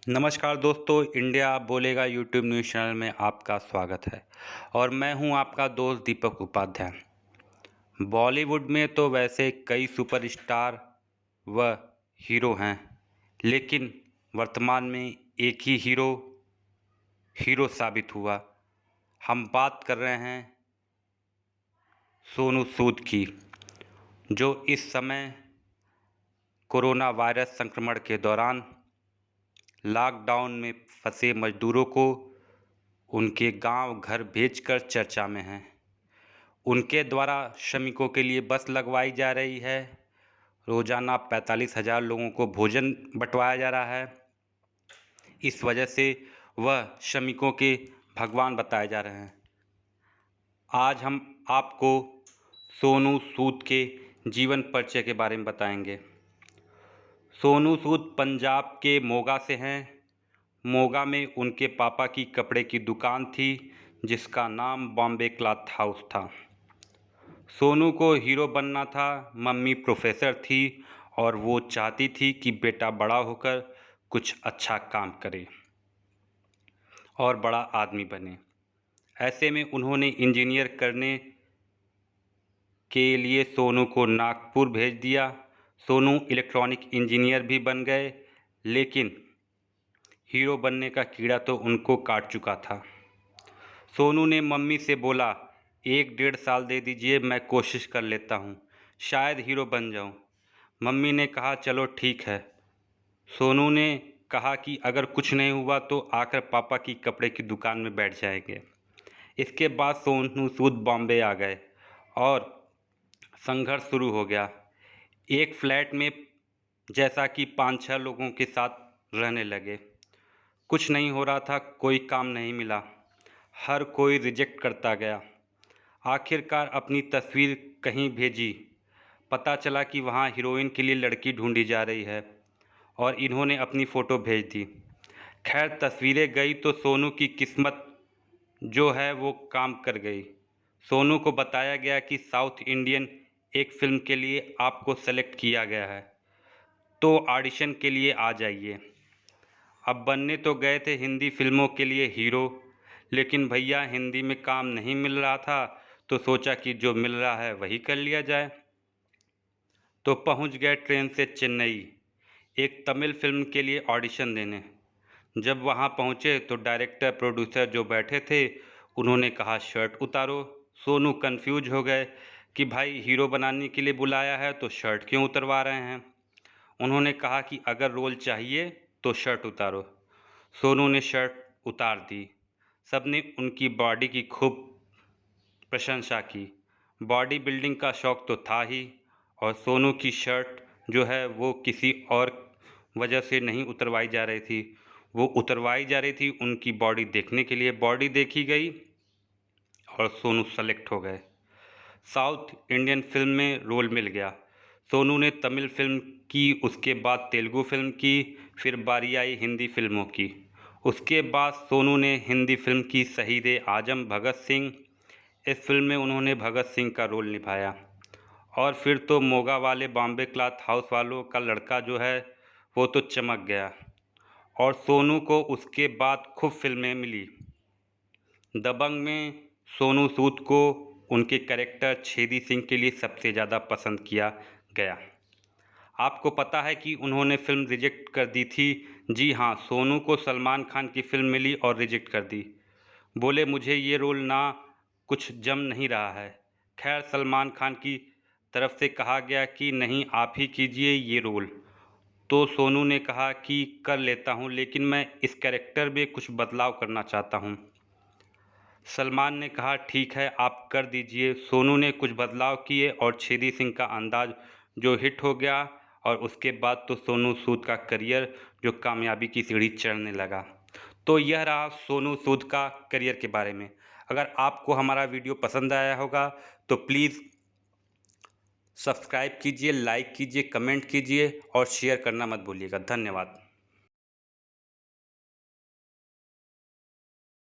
नमस्कार दोस्तों, इंडिया बोलेगा यूट्यूब न्यूज़ चैनल में आपका स्वागत है। और मैं हूं आपका दोस्त दीपक उपाध्याय। बॉलीवुड में तो वैसे कई सुपरस्टार व हीरो हैं, लेकिन वर्तमान में एक ही हीरो साबित हुआ। हम बात कर रहे हैं सोनू सूद की, जो इस समय कोरोना वायरस संक्रमण के दौरान लॉकडाउन में फंसे मजदूरों को उनके गांव घर भेजकर चर्चा में हैं। उनके द्वारा श्रमिकों के लिए बस लगवाई जा रही है। रोज़ाना 45,000 लोगों को भोजन बंटवाया जा रहा है। इस वजह से वह श्रमिकों के भगवान बताए जा रहे हैं। आज हम आपको सोनू सूद के जीवन परिचय के बारे में बताएंगे। सोनू सूद पंजाब के मोगा से हैं। मोगा में उनके पापा की कपड़े की दुकान थी, जिसका नाम बॉम्बे क्लॉथ हाउस था। सोनू को हीरो बनना था। मम्मी प्रोफेसर थी और वो चाहती थी कि बेटा बड़ा होकर कुछ अच्छा काम करे और बड़ा आदमी बने। ऐसे में उन्होंने इंजीनियर करने के लिए सोनू को नागपुर भेज दिया। सोनू इलेक्ट्रॉनिक इंजीनियर भी बन गए, लेकिन हीरो बनने का कीड़ा तो उनको काट चुका था। सोनू ने मम्मी से बोला, 1-1.5 साल दे दीजिए, मैं कोशिश कर लेता हूँ, शायद हीरो बन जाऊँ। मम्मी ने कहा चलो ठीक है। सोनू ने कहा कि अगर कुछ नहीं हुआ तो आकर पापा की कपड़े की दुकान में बैठ जाएंगे। इसके बाद सोनू सूद बॉम्बे आ गए और संघर्ष शुरू हो गया। एक फ्लैट में जैसा कि 5-6 लोगों के साथ रहने लगे। कुछ नहीं हो रहा था, कोई काम नहीं मिला, हर कोई रिजेक्ट करता गया। आखिरकार अपनी तस्वीर कहीं भेजी, पता चला कि वहाँ हीरोइन के लिए लड़की ढूंढी जा रही है और इन्होंने अपनी फ़ोटो भेज दी। खैर तस्वीरें गई तो सोनू की किस्मत जो है वो काम कर गई। सोनू को बताया गया कि साउथ इंडियन एक फ़िल्म के लिए आपको सेलेक्ट किया गया है, तो ऑडिशन के लिए आ जाइए। अब बनने तो गए थे हिंदी फिल्मों के लिए हीरो, लेकिन भैया हिंदी में काम नहीं मिल रहा था, तो सोचा कि जो मिल रहा है वही कर लिया जाए। तो पहुंच गए ट्रेन से चेन्नई एक तमिल फिल्म के लिए ऑडिशन देने। जब वहां पहुंचे तो डायरेक्टर प्रोड्यूसर जो बैठे थे उन्होंने कहा शर्ट उतारो। सोनू कंफ्यूज हो गए कि भाई हीरो बनाने के लिए बुलाया है तो शर्ट क्यों उतरवा रहे हैं। उन्होंने कहा कि अगर रोल चाहिए तो शर्ट उतारो। सोनू ने शर्ट उतार दी। सबने उनकी बॉडी की खूब प्रशंसा की। बॉडी बिल्डिंग का शौक़ तो था ही, और सोनू की शर्ट जो है वो किसी और वजह से नहीं उतरवाई जा रही थी, वो उतरवाई जा रही थी उनकी बॉडी देखने के लिए। बॉडी देखी गई और सोनू सेलेक्ट हो गए। साउथ इंडियन फिल्म में रोल मिल गया। सोनू ने तमिल फिल्म की, उसके बाद तेलुगु फिल्म की, फिर बारी आई हिंदी फिल्मों की। उसके बाद सोनू ने हिंदी फिल्म की शहीद आजम भगत सिंह। इस फिल्म में उन्होंने भगत सिंह का रोल निभाया। और फिर तो मोगा वाले बॉम्बे क्लॉथ हाउस वालों का लड़का जो है वो तो चमक गया। और सोनू को उसके बाद खूब फिल्में मिली। दबंग में सोनू सूद को उनके कैरेक्टर छेदी सिंह के लिए सबसे ज़्यादा पसंद किया गया। आपको पता है कि उन्होंने फिल्म रिजेक्ट कर दी थी। जी हाँ, सोनू को सलमान खान की फिल्म मिली और रिजेक्ट कर दी। बोले मुझे ये रोल ना कुछ जम नहीं रहा है। खैर सलमान खान की तरफ से कहा गया कि नहीं आप ही कीजिए ये रोल। तो सोनू ने कहा कि कर लेता हूँ, लेकिन मैं इस कैरेक्टर में कुछ बदलाव करना चाहता हूँ। सलमान ने कहा ठीक है आप कर दीजिए। सोनू ने कुछ बदलाव किए और छेदी सिंह का अंदाज जो हिट हो गया, और उसके बाद तो सोनू सूद का करियर जो कामयाबी की सीढ़ी चढ़ने लगा। तो यह रहा सोनू सूद का करियर के बारे में। अगर आपको हमारा वीडियो पसंद आया होगा तो प्लीज़ सब्सक्राइब कीजिए, लाइक कीजिए, कमेंट कीजिए और शेयर करना मत भूलिएगा। धन्यवाद।